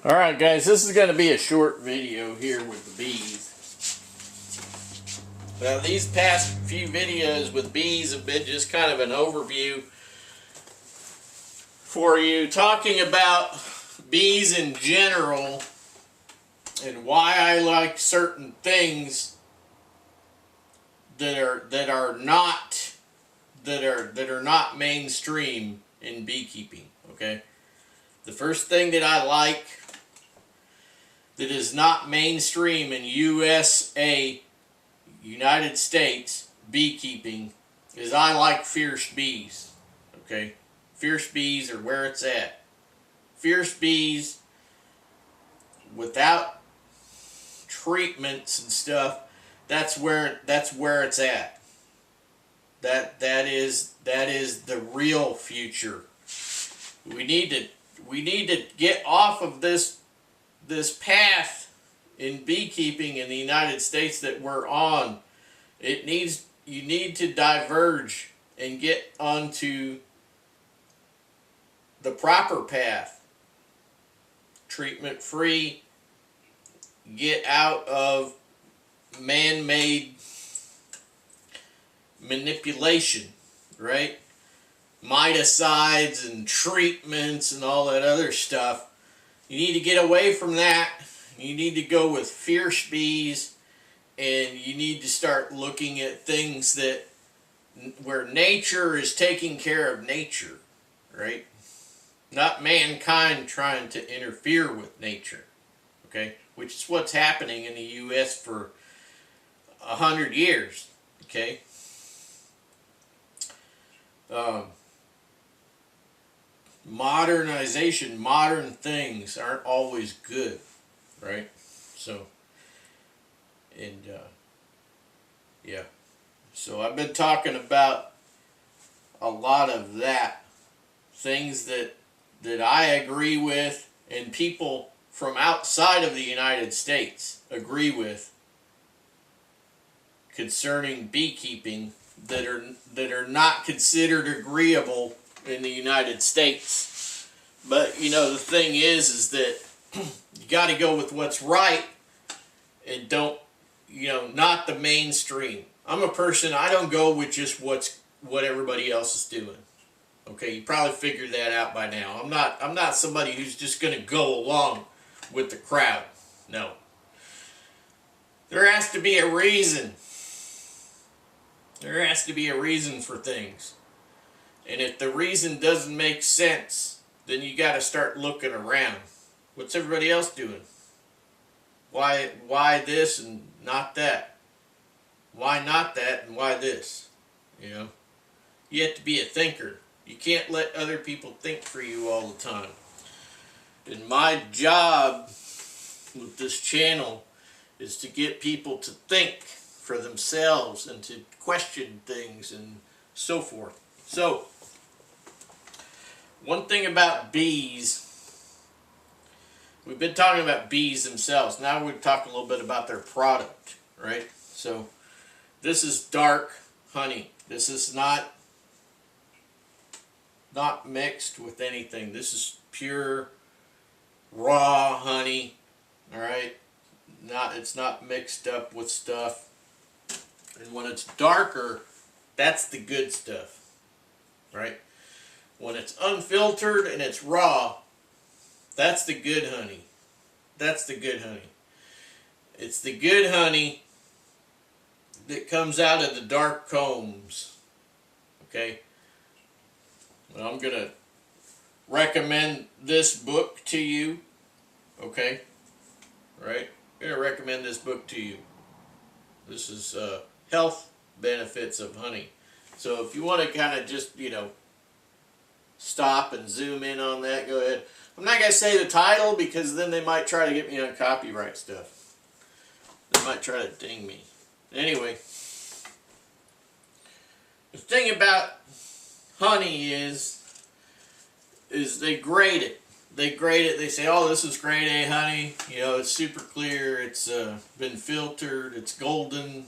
Alright guys, this is going to be a short video here with the bees. Now these past few videos with bees have been just kind of an overview for you, talking about bees in general and why I like certain things that are not mainstream in beekeeping. Okay, the first thing that I like that is not mainstream in United States beekeeping, is I like fierce bees. Okay, fierce bees are where it's at. Fierce bees without treatments and stuff, that's where it's at. That is the real future. We need to get off of this path in beekeeping in the United States that we're on. You need to diverge and get onto the proper path. Treatment free. Get out of man-made manipulation, right? Miticides and treatments and all that other stuff. You need to get away from that. You need to go with fierce bees, and you need to start looking at things where nature is taking care of nature, right? Not mankind trying to interfere with nature, okay? Which is what's happening in the U.S. for 100 years, okay? Modernization, modern things aren't always good, right? So, and yeah, so I've been talking about a lot of that, things that I agree with and people from outside of the United States agree with concerning beekeeping that are not considered agreeable in the United States. But you know, the thing is that you got to go with what's right, and don't, not the mainstream. I'm a person, I don't go with just what everybody else is doing. Okay, you probably figured that out by now. I'm not somebody who's just going to go along with the crowd. No. There has to be a reason. There has to be a reason for things. And if the reason doesn't make sense, then you got to start looking around. What's everybody else doing? Why this and not that? Why not that and why this? You have to be a thinker. You can't let other people think for you all the time. And my job with this channel is to get people to think for themselves and to question things and so forth. So, one thing about bees, we've been talking about bees themselves. Now we're talking a little bit about their product, right? So, this is dark honey. This is not mixed with anything. This is pure, raw honey, all right? It's not mixed up with stuff. And when it's darker, that's the good stuff, right? When it's unfiltered and it's raw, that's the good honey. That's the good honey. It's the good honey that comes out of the dark combs, okay? Well, I'm going to recommend this book to you, okay? Right? I'm going to recommend this book to you. This is Health Benefits of Honey. So if you want to kind of just, stop and zoom in on that, go ahead. I'm not going to say the title because then they might try to get me on copyright stuff. They might try to ding me. Anyway, the thing about honey is they grade it. They grade it. They say, oh, this is grade A honey. It's super clear. It's been filtered. It's golden.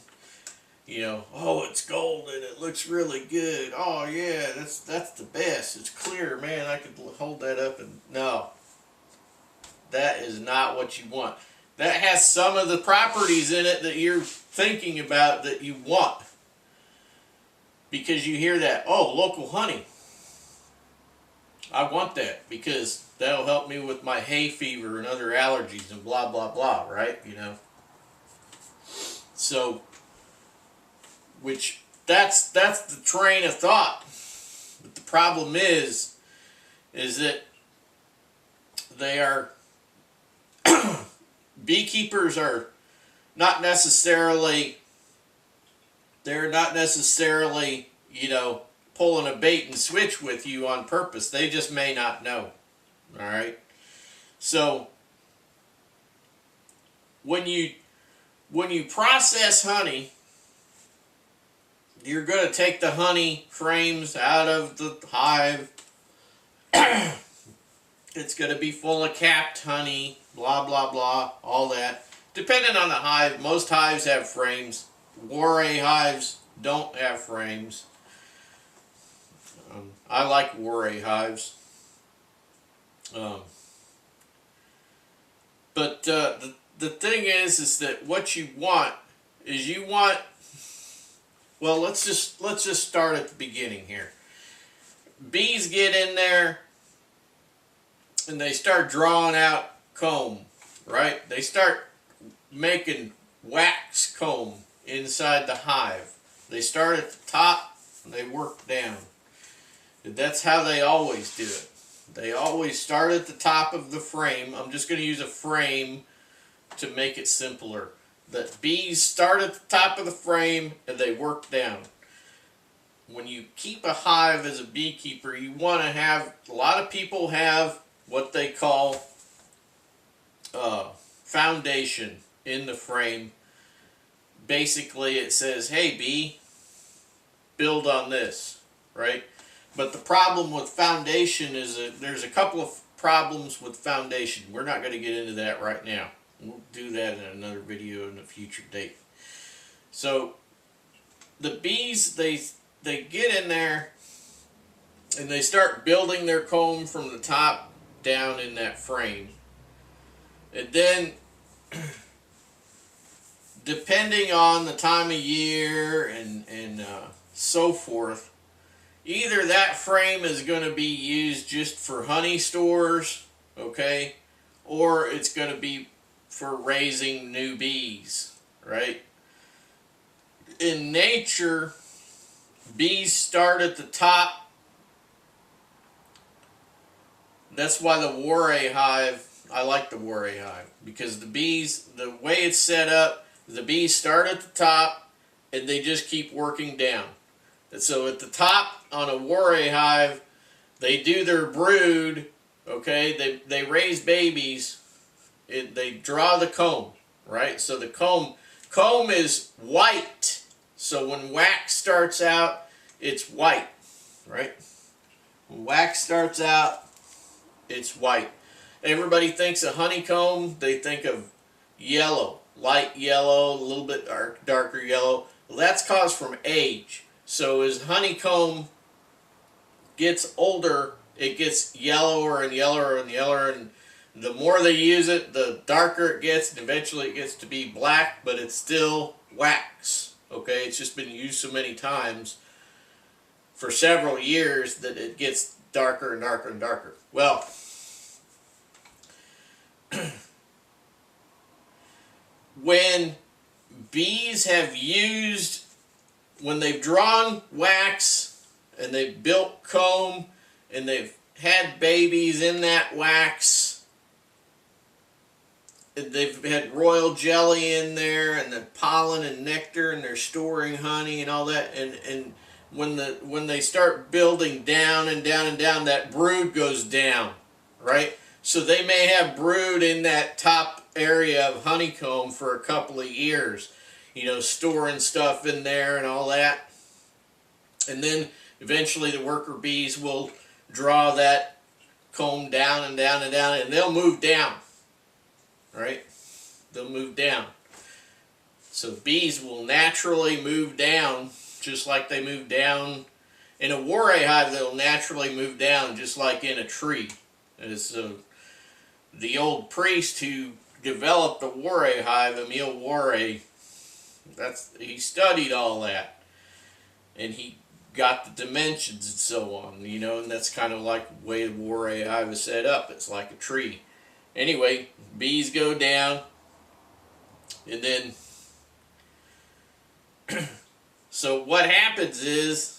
Oh, it's golden. It looks really good. Oh, yeah, that's the best. It's clear, man. I could hold that up and... No. that is not what you want. That has some of the properties in it that you're thinking about that you want. Because you hear that, oh, local honey. I want that because that'll help me with my hay fever and other allergies and blah, blah, blah, right? You know. So, that's the train of thought. But the problem is that they are, beekeepers are not necessarily, they're not necessarily, you know, pulling a bait and switch with you on purpose. They just may not know. Alright? So, when you process honey, you're going to take the honey frames out of the hive. It's going to be full of capped honey, blah, blah, blah, all that. Depending on the hive, most hives have frames. Warray hives don't have frames. I like Warray hives. But the thing is that what you want is well, let's just start at the beginning here. Bees get in there and they start drawing out comb, right? They start making wax comb inside the hive. They start at the top and they work down. That's how they always do it. They always start at the top of the frame. I'm just going to use a frame to make it simpler. The bees start at the top of the frame and they work down. When you keep a hive as a beekeeper, you want to have, a lot of people have what they call foundation in the frame. Basically it says, hey bee, build on this, right? But the problem with foundation is that there's a couple of problems with foundation. We're not going to get into that right now. We'll do that in another video in a future date. So the bees, they get in there and they start building their comb from the top down in that frame. And then depending on the time of year and so forth, either that frame is going to be used just for honey stores, okay, or it's going to be for raising new bees, right? In nature, bees start at the top. That's why the Warray hive, I like the Warray hive, because the bees, the way it's set up, the bees start at the top and they just keep working down. And so at the top on a Warray hive, they do their brood, okay, they raise babies, they draw the comb, right? So the comb is white. So when wax starts out, it's white, right? When wax starts out, it's white. Everybody thinks of honeycomb, they think of yellow, light yellow, a little bit darker yellow. Well, that's caused from age. So as honeycomb gets older, it gets yellower and yellower and yellower, and the more they use it, the darker it gets, and eventually it gets to be black, but it's still wax. Okay, it's just been used so many times for several years that it gets darker and darker and darker. Well, when bees have used, when they've drawn wax and they've built comb and they've had babies in that wax, and they've had royal jelly in there and the pollen and nectar, and they're storing honey and all that, and when they start building down and down and down, that brood goes down, right? So they may have brood in that top area of honeycomb for a couple of years, you know, storing stuff in there and all that. And then eventually the worker bees will draw that comb down and down and down, and they'll move down, right? They'll move down. So bees will naturally move down just like they move down. In a Warray hive, they'll naturally move down just like in a tree. And so the old priest who developed the Warre hive, Emil Warre, he studied all that, and he got the dimensions and so on, you know, and that's kind of like the way the Warre hive is set up. It's like a tree. Anyway, bees go down, and then so what happens is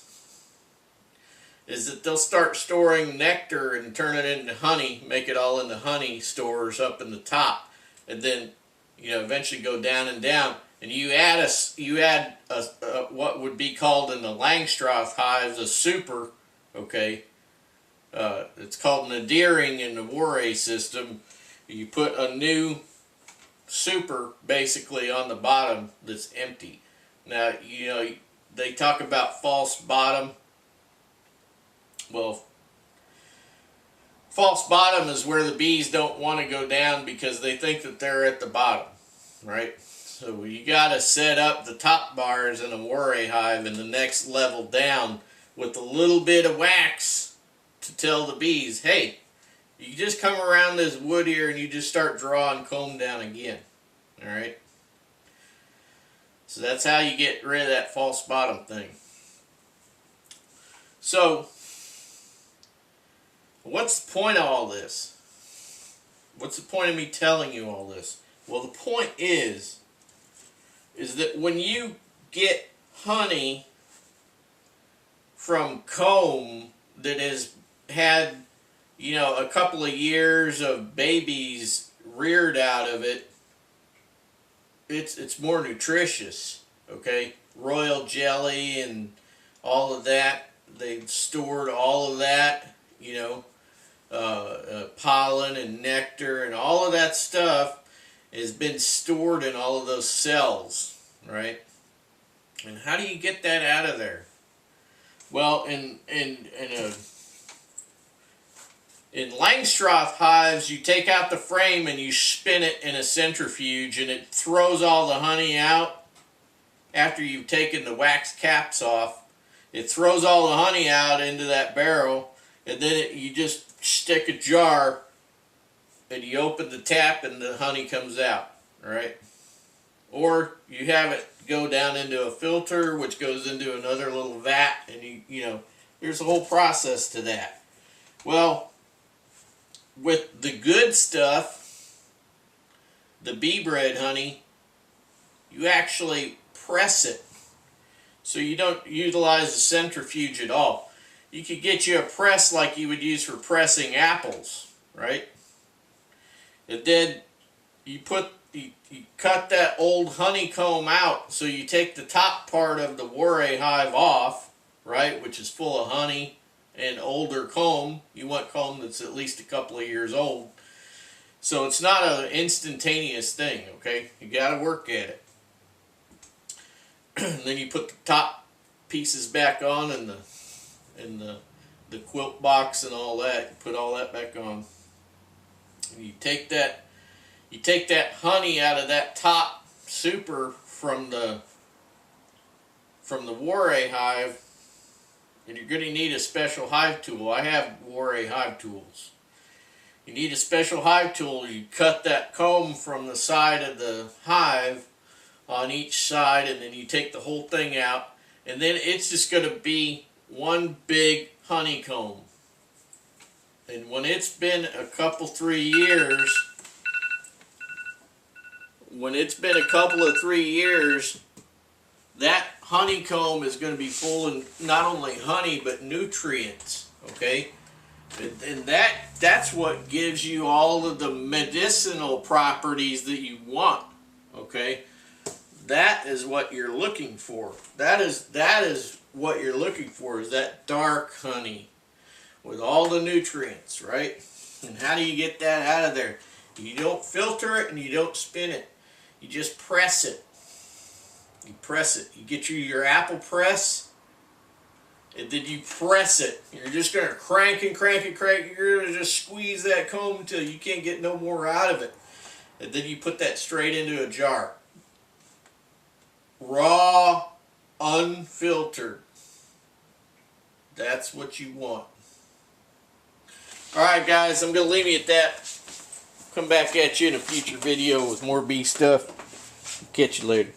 that they'll start storing nectar and turn it into honey, make it all into honey stores up in the top, and then, you know, eventually go down and down. And you add a what would be called in the Langstroth hives a super, okay. It's called an adhering in the Warre system. You put a new super basically on the bottom that's empty. Now, you know, they talk about false bottom. Well, false bottom is where the bees don't want to go down because they think that they're at the bottom, right? So you got to set up the top bars in a Warre hive and the next level down with a little bit of wax to tell the bees, hey, you just come around this wood here and you just start drawing comb down again, all right? So that's how you get rid of that false bottom thing. So, what's the point of all this? What's the point of me telling you all this? Well, the point is that when you get honey from comb that has had, you know, a couple of years of babies reared out of it, it's more nutritious, okay? Royal jelly and all of that, they've stored all of that, you know, pollen and nectar and all of that stuff has been stored in all of those cells, right? And how do you get that out of there? Well, in Langstroth hives, you take out the frame and you spin it in a centrifuge, and it throws all the honey out after you've taken the wax caps off. It throws all the honey out into that barrel, and then you just stick a jar and you open the tap and the honey comes out, right? Or you have it go down into a filter, which goes into another little vat, and you know, there's a whole process to that. Well, with the good stuff, the bee bread honey, you actually press it. So you don't utilize the centrifuge at all. You could get you a press like you would use for pressing apples, right? And then you cut that old honeycomb out. So you take the top part of the Warre hive off, right, which is full of honey and older comb. You want comb that's at least a couple of years old. So it's not an instantaneous thing, okay? You got to work at it. And then you put the top pieces back on and the quilt box and all that. You put all that back on. And you take that honey out of that top super from the Warre hive, and you're going to need a special hive tool. I have Warre hive tools. You need a special hive tool. You cut that comb from the side of the hive on each side, and then you take the whole thing out, and then it's just going to be one big honeycomb. And when it's been a couple, 3 years, that honeycomb is going to be full of not only honey but nutrients, okay? And that's what gives you all of the medicinal properties that you want, okay? That is what you're looking for. That is what you're looking for, is that dark honey with all the nutrients, right? And how do you get that out of there? You don't filter it and you don't spin it. You just press it. You press it. You get your apple press, and then you press it. You're just going to crank and crank and crank. You're going to just squeeze that comb until you can't get no more out of it. And then you put that straight into a jar. Raw, unfiltered. That's what you want. Alright guys, I'm going to leave you at that. come back at you in a future video with more bee stuff. Catch you later.